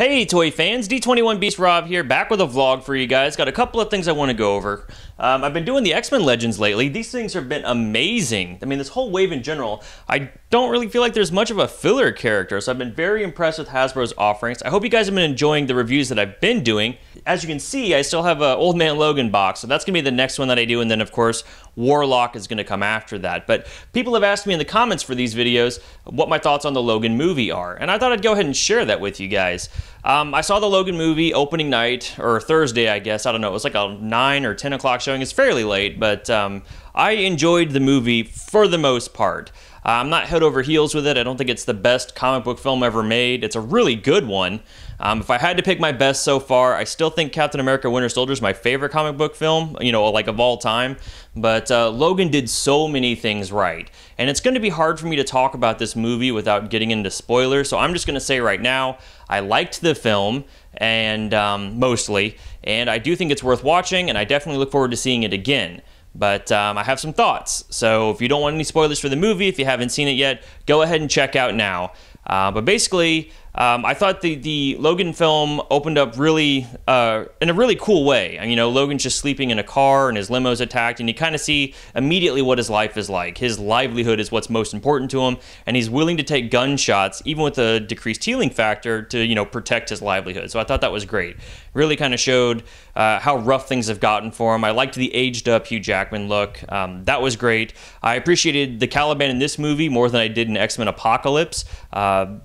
Hey toy fans, D21 Beast Rob here, back with a vlog for you guys. Got a couple of things I want to go over. I've been doing the X-Men Legends lately. These things have been amazing. I mean, this whole wave in general, I don't really feel like there's much of a filler character, so I've been very impressed with Hasbro's offerings. I hope you guys have been enjoying the reviews that I've been doing. As you can see, I still have an Old Man Logan box, so that's going to be the next one that I do, and then of course, Warlock is going to come after that. But people have asked me in the comments for these videos what my thoughts on the Logan movie are, and I thought I'd go ahead and share that with you guys. I saw the Logan movie opening night, or Thursday, I guess. I don't know. It was like a 9 or 10 o'clock showing. It's fairly late, but I enjoyed the movie for the most part. I'm not head over heels with it. I don't think it's the best comic book film ever made. It's a really good one. If I had to pick my best so far, I still think Captain America Winter Soldier is my favorite comic book film, you know, like of all time. But Logan did so many things right. And it's going to be hard for me to talk about this movie without getting into spoilers. So I'm just going to say right now, I liked the film, and mostly, and I do think it's worth watching, and I definitely look forward to seeing it again. But I have some thoughts, so if you don't want any spoilers for the movie, if you haven't seen it yet, go ahead and check out now. But basically, I thought the Logan film opened up really in a really cool way. And, you know, Logan's just sleeping in a car and his limo's attacked, and you kind of see immediately what his life is like. His livelihood is what's most important to him, and he's willing to take gunshots, even with a decreased healing factor, to, you know, protect his livelihood. So I thought that was great. Really kind of showed how rough things have gotten for him. I liked the aged up Hugh Jackman look. That was great. I appreciated the Caliban in this movie more than I did in X-Men Apocalypse,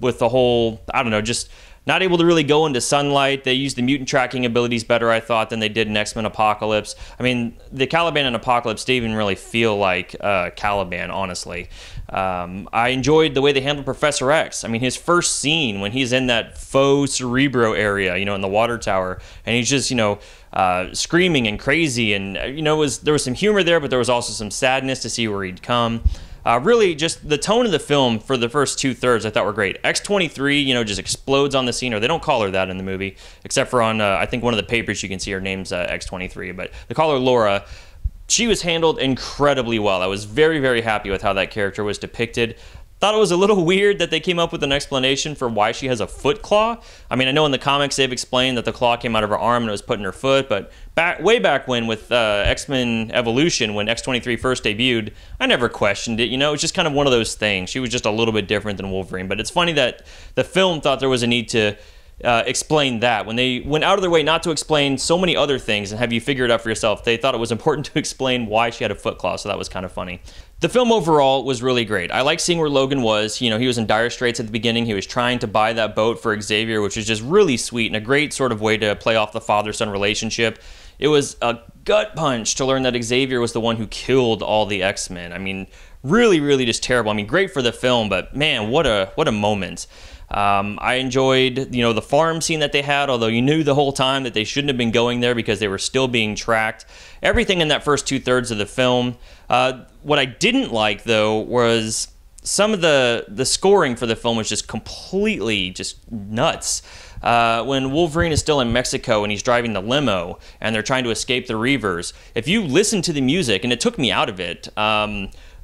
with the whole, I don't know, just not able to really go into sunlight. They used the mutant tracking abilities better, I thought, than they did in X-Men Apocalypse. I mean, the Caliban in Apocalypse didn't even really feel like Caliban, honestly. I enjoyed the way they handled Professor X. I mean, his first scene when he's in that faux Cerebro area, you know, in the water tower, and he's just, you know, screaming and crazy, and, you know, there was some humor there, but there was also some sadness to see where he'd come. Really, just the tone of the film for the first 2/3 I thought were great. X-23, you know, just explodes on the scene, or they don't call her that in the movie, except for on, I think, one of the papers you can see her name's X-23, but they call her Laura. She was handled incredibly well. I was very, very happy with how that character was depicted. Thought it was a little weird that they came up with an explanation for why she has a foot claw. I mean, I know in the comics they've explained that the claw came out of her arm and it was put in her foot, but way back when with X-Men Evolution, when X-23 first debuted, I never questioned it. You know, it's just kind of one of those things. She was just a little bit different than Wolverine, but it's funny that the film thought there was a need to explain that. When they went out of their way not to explain so many other things and have you figure it out for yourself, they thought it was important to explain why she had a foot claw, so that was kind of funny. The film overall was really great. I like seeing where Logan was. You know, he was in dire straits at the beginning. He was trying to buy that boat for Xavier, which was just really sweet and a great sort of way to play off the father-son relationship. It was a gut punch to learn that Xavier was the one who killed all the X-Men. I mean, really, really just terrible. I mean, great for the film, but man, what a moment. I enjoyed, you know, the farm scene that they had, although you knew the whole time that they shouldn't have been going there because they were still being tracked. Everything in that first 2/3 of the film. What I didn't like, though, was some of the scoring for the film was just completely just nuts. When Wolverine is still in Mexico and he's driving the limo and they're trying to escape the Reavers, if you listen to the music, and it took me out of it,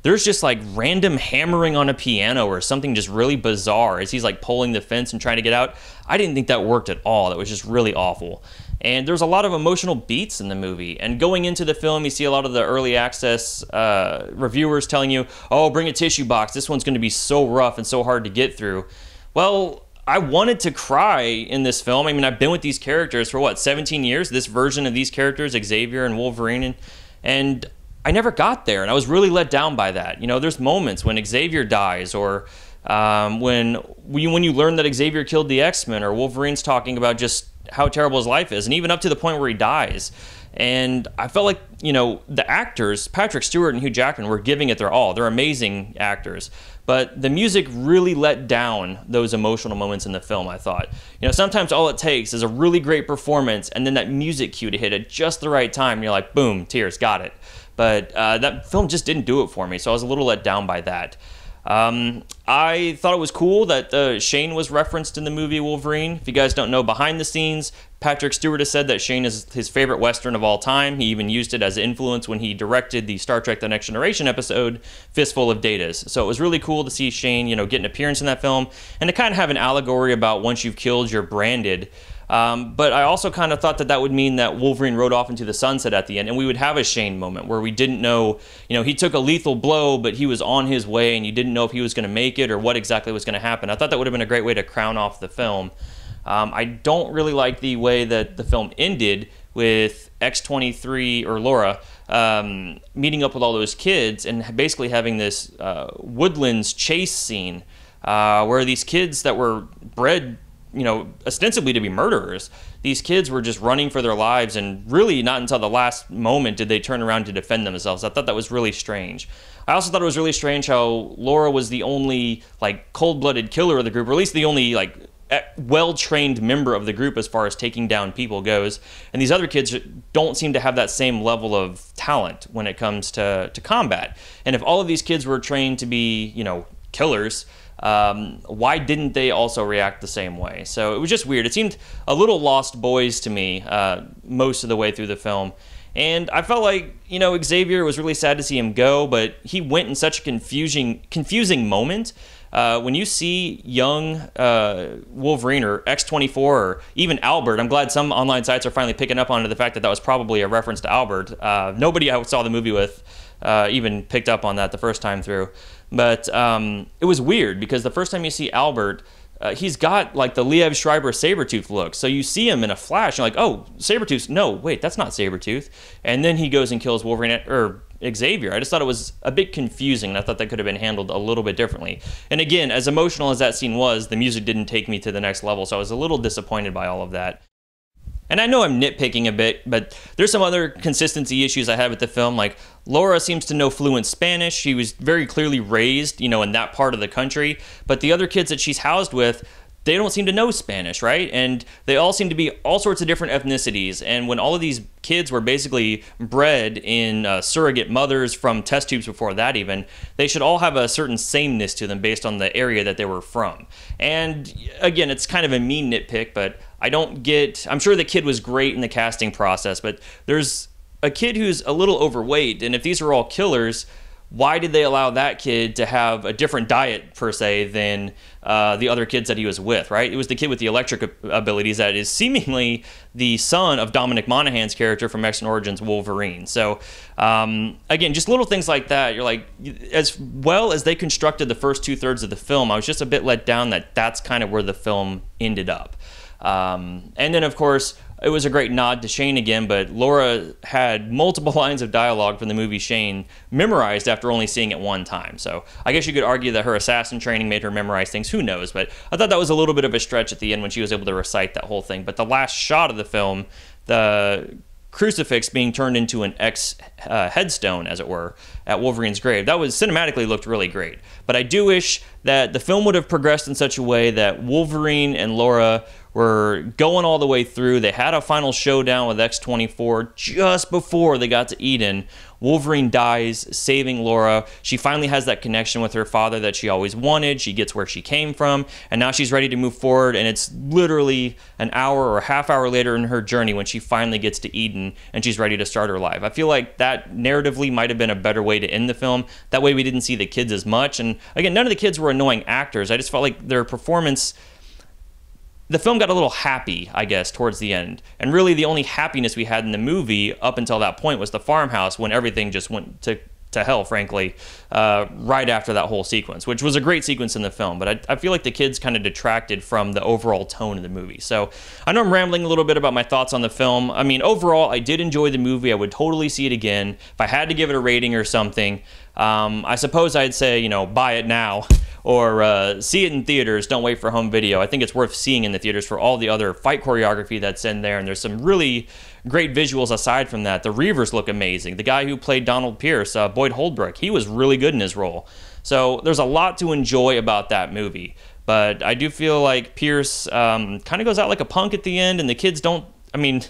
there's just like random hammering on a piano or something just really bizarre as he's like pulling the fence and trying to get out. I didn't think that worked at all. That was just really awful. And there's a lot of emotional beats in the movie. And going into the film, you see a lot of the early access reviewers telling you, oh, bring a tissue box. This one's going to be so rough and so hard to get through. Well, I wanted to cry in this film. I mean, I've been with these characters for, what, 17 years? This version of these characters, Xavier and Wolverine, and I never got there, and I was really let down by that. You know, there's moments when Xavier dies, or when you learn that Xavier killed the X-Men, or Wolverine's talking about just how terrible his life is, and even up to the point where he dies. And I felt like, you know, the actors, Patrick Stewart and Hugh Jackman, were giving it their all. They're amazing actors. But the music really let down those emotional moments in the film, I thought. You know, sometimes all it takes is a really great performance and then that music cue to hit at just the right time, and you're like, boom, tears, got it. But that film just didn't do it for me, so I was a little let down by that. I thought it was cool that Shane was referenced in the movie Wolverine. If you guys don't know, behind the scenes, Patrick Stewart has said that Shane is his favorite Western of all time. He even used it as influence when he directed the Star Trek The Next Generation episode, Fistful of Datas. So it was really cool to see Shane, get an appearance in that film, and to kind of have an allegory about once you've killed, you're branded. But I also kind of thought that would mean that Wolverine rode off into the sunset at the end, and we would have a Shane moment where we didn't know, he took a lethal blow, but he was on his way, and you didn't know if he was going to make it or what exactly was going to happen. I thought that would have been a great way to crown off the film. I don't really like the way that the film ended with X-23 or Laura meeting up with all those kids and basically having this Woodlands chase scene where these kids that were bred ostensibly to be murderers, these kids were just running for their lives, and really not until the last moment did they turn around to defend themselves. I thought that was really strange. I also thought it was really strange how Laura was the only cold-blooded killer of the group, or at least the only well-trained member of the group as far as taking down people goes, and these other kids don't seem to have that same level of talent when it comes to combat. And if all of these kids were trained to be killers, why didn't they also react the same way? So it was just weird. It seemed a little Lost Boys to me most of the way through the film. And I felt like, Xavier, was really sad to see him go, but he went in such a confusing moment. When you see young Wolverine or X-24 or even Albert, I'm glad some online sites are finally picking up on the fact that was probably a reference to Albert. Nobody I saw the movie with even picked up on that the first time through. But it was weird because the first time you see Albert, he's got the Liev Schreiber Sabretooth look. So you see him in a flash, you're like, oh, Sabretooth. No, wait, that's not Sabretooth. And then he goes and kills Wolverine or Xavier. I just thought it was a bit confusing, and I thought that could have been handled a little bit differently. And again, as emotional as that scene was, the music didn't take me to the next level, so I was a little disappointed by all of that. And I know I'm nitpicking a bit, but there's some other consistency issues I had with the film. Laura seems to know fluent Spanish. She was very clearly raised, in that part of the country. But the other kids that she's housed with, they don't seem to know Spanish, right? And they all seem to be all sorts of different ethnicities. And when all of these kids were basically bred in surrogate mothers from test tubes before that even, they should all have a certain sameness to them based on the area that they were from. And again, it's kind of a mean nitpick, but I'm sure the kid was great in the casting process, but there's a kid who's a little overweight, and if these are all killers, why did they allow that kid to have a different diet, per se, than the other kids that he was with, right? It was the kid with the electric abilities that is seemingly the son of Dominic Monaghan's character from X-Men Origins Wolverine. So, again, just little things like that. You're like, as well as they constructed the first two-thirds of the film, I was just a bit let down that that's kind of where the film ended up. And then, of course, it was a great nod to Shane again, but Laura had multiple lines of dialogue from the movie Shane memorized after only seeing it one time. So I guess you could argue that her assassin training made her memorize things. Who knows? But I thought that was a little bit of a stretch at the end when she was able to recite that whole thing. But the last shot of the film, the crucifix being turned into an X headstone, as it were, at Wolverine's grave, that was cinematically looked really great. But I do wish that the film would have progressed in such a way that Wolverine and Laura were going all the way through. They had a final showdown with X-24 just before they got to Eden. Wolverine dies, saving Laura. She finally has that connection with her father that she always wanted. She gets where she came from, and now she's ready to move forward, and it's literally an hour or a half hour later in her journey when she finally gets to Eden, and she's ready to start her life. I feel like that narratively might have been a better way to end the film. That way we didn't see the kids as much, and again, none of the kids were annoying actors. I just felt like their performance... The film got a little happy, I guess, towards the end. And really the only happiness we had in the movie up until that point was the farmhouse, when everything just went to hell, frankly, right after that whole sequence, which was a great sequence in the film. But I feel like the kids kind of detracted from the overall tone of the movie. So I know I'm rambling a little bit about my thoughts on the film. I mean, overall, I did enjoy the movie. I would totally see it again. If I had to give it a rating or something, I suppose I'd say, buy it now. Or see it in theaters, don't wait for home video. I think it's worth seeing in the theaters for all the other fight choreography that's in there, and there's some really great visuals aside from that. The Reavers look amazing. The guy who played Donald Pierce, Boyd Holbrook, he was really good in his role. So there's a lot to enjoy about that movie. But I do feel like Pierce kind of goes out like a punk at the end, and the kids don't... I mean...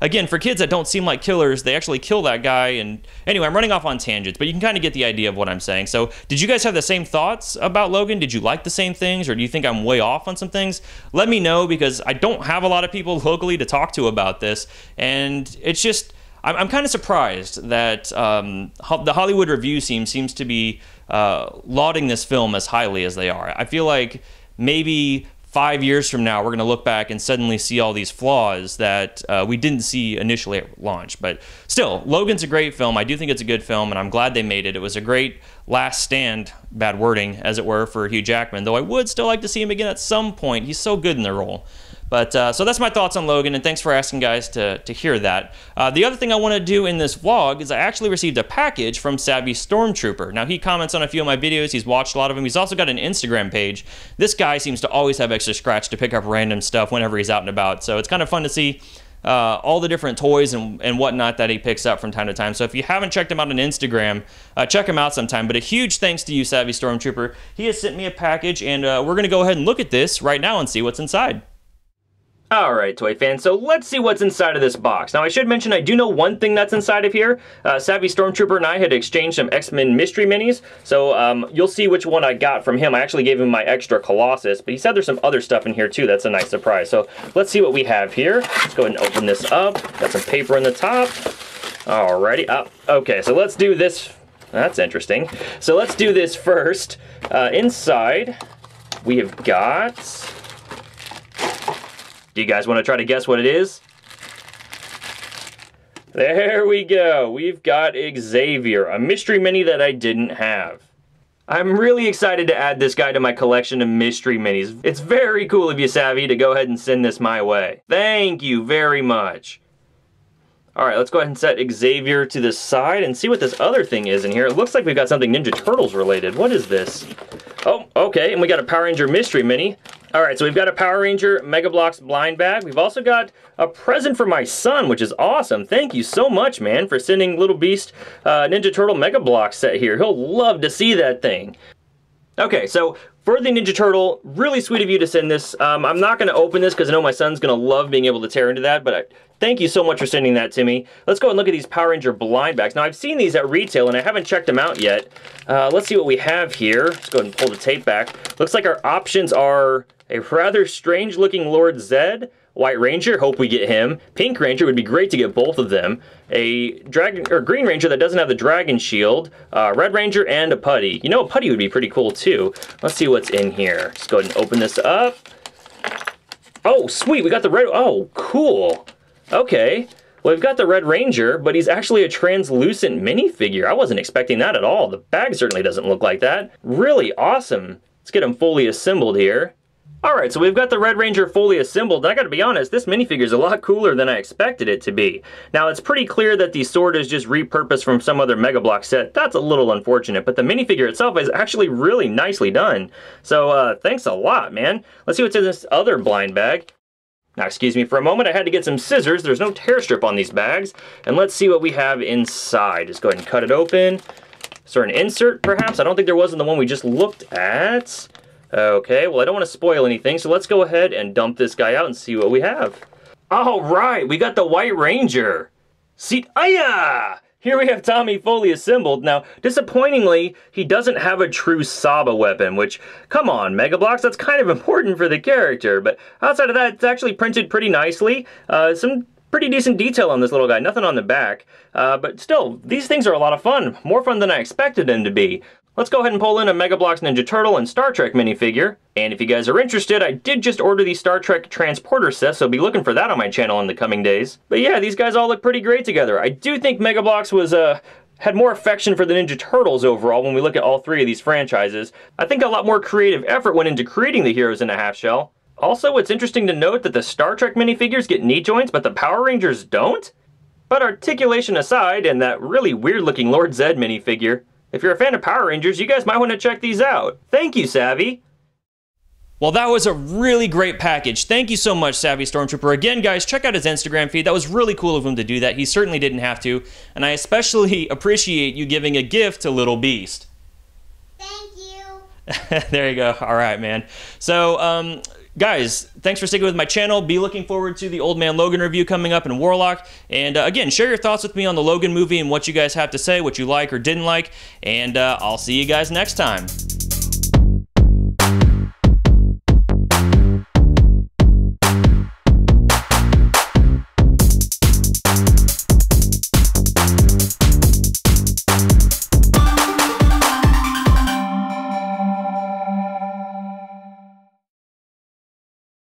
again, for kids that don't seem like killers, they actually kill that guy. And anyway, I'm running off on tangents, but you can kind of get the idea of what I'm saying. So did you guys have the same thoughts about Logan? Did you like the same things, or do you think I'm way off on some things? Let me know, because I don't have a lot of people locally to talk to about this, and it's just, I'm kind of surprised that the Hollywood review seems to be lauding this film as highly as they are. I feel like maybe 5 years from now, we're going to look back and suddenly see all these flaws that we didn't see initially at launch. But still, Logan's a great film. I do think it's a good film, and I'm glad they made it. It was a great last stand, bad wording, as it were, for Hugh Jackman, though I would still like to see him again at some point. He's so good in the role. But so that's my thoughts on Logan, and thanks for asking, guys, to hear that. The other thing I want to do in this vlog is I actually received a package from Savvy Stormtrooper. Now, he comments on a few of my videos. He's watched a lot of them. He's also got an Instagram page. This guy seems to always have extra scratch to pick up random stuff whenever he's out and about. So it's kind of fun to see all the different toys and whatnot that he picks up from time to time. So if you haven't checked him out on Instagram, check him out sometime. But a huge thanks to you, Savvy Stormtrooper. He has sent me a package, and we're going to go ahead and look at this right now and see what's inside. Alright, toy fans, so let's see what's inside of this box. Now, I should mention I do know one thing that's inside of here. Savvy Stormtrooper and I had exchanged some X-Men mystery minis, so you'll see which one I got from him. I actually gave him my extra Colossus, but he said there's some other stuff in here too. That's a nice surprise. So let's see what we have here. Let's go ahead and open this up. Got some paper in the top. Alrighty, okay, so let's do this. That's interesting. So let's do this first. Inside, we have got... Do you guys want to try to guess what it is? There we go. We've got Xavier, a mystery mini that I didn't have. I'm really excited to add this guy to my collection of mystery minis. It's very cool of you, Savvy, to go ahead and send this my way. Thank you very much. Alright, let's go ahead and set Xavier to the side and see what this other thing is in here. It looks like we've got something Ninja Turtles related. What is this? Oh, okay, and we got a Power Ranger mystery mini. Alright, so we've got a Power Ranger Mega Bloks blind bag. We've also got a present for my son, which is awesome. Thank you so much, man, for sending Little Beast Ninja Turtle Mega Bloks set here. He'll love to see that thing. Okay, so for the Ninja Turtle, really sweet of you to send this. I'm not going to open this because I know my son's going to love being able to tear into that, but thank you so much for sending that to me. Let's go and look at these Power Ranger blind bags. Now, I've seen these at retail, and I haven't checked them out yet. Let's see what we have here. Let's go ahead and pull the tape back. Looks like our options are a rather strange-looking Lord Zed, White Ranger, hope we get him. Pink Ranger, would be great to get both of them. A Green Ranger that doesn't have the Dragon Shield. Red Ranger, and a Putty. You know, a Putty would be pretty cool, too. Let's see what's in here. Just go ahead and open this up. Oh, sweet, we got the red... Oh, cool. Okay. Well, we've got the Red Ranger, but he's actually a translucent minifigure. I wasn't expecting that at all. The bag certainly doesn't look like that. Really awesome. Let's get him fully assembled here. Alright, so we've got the Red Ranger fully assembled, and I gotta be honest, this minifigure is a lot cooler than I expected it to be. Now, it's pretty clear that the sword is just repurposed from some other Mega Bloks set. That's a little unfortunate, but the minifigure itself is actually really nicely done. So, thanks a lot, man. Let's see what's in this other blind bag. Now, excuse me for a moment, I had to get some scissors. There's no tear strip on these bags. And let's see what we have inside. Just go ahead and cut it open. Is there an insert, perhaps? I don't think there was in the one we just looked at. Okay, well, I don't want to spoil anything, so let's go ahead and dump this guy out and see what we have. All right, we got the White Ranger. See, aya! Here we have Tommy fully assembled. Now, disappointingly, he doesn't have a true Saba weapon, which, come on, Mega Bloks, that's kind of important for the character. But outside of that, it's actually printed pretty nicely. Some pretty decent detail on this little guy, nothing on the back. But still, these things are a lot of fun. More fun than I expected them to be. Let's go ahead and pull in a Mega Bloks Ninja Turtle and Star Trek minifigure. And if you guys are interested, I did just order the Star Trek transporter set, so be looking for that on my channel in the coming days. But yeah, these guys all look pretty great together. I do think Mega Bloks was, had more affection for the Ninja Turtles overall when we look at all three of these franchises. I think a lot more creative effort went into creating the heroes in a half shell. Also, it's interesting to note that the Star Trek minifigures get knee joints, but the Power Rangers don't? But articulation aside, and that really weird-looking Lord Zed minifigure, if you're a fan of Power Rangers, you guys might want to check these out. Thank you, Savvy. Well, that was a really great package. Thank you so much, Savvy Stormtrooper. Again, guys, check out his Instagram feed. That was really cool of him to do that. He certainly didn't have to. And I especially appreciate you giving a gift to Little Beast. Thank you. There you go. All right, man. So, guys, thanks for sticking with my channel. Be looking forward to the Old Man Logan review coming up in Warlock. And again, share your thoughts with me on the Logan movie and what you guys have to say, what you like or didn't like. And I'll see you guys next time.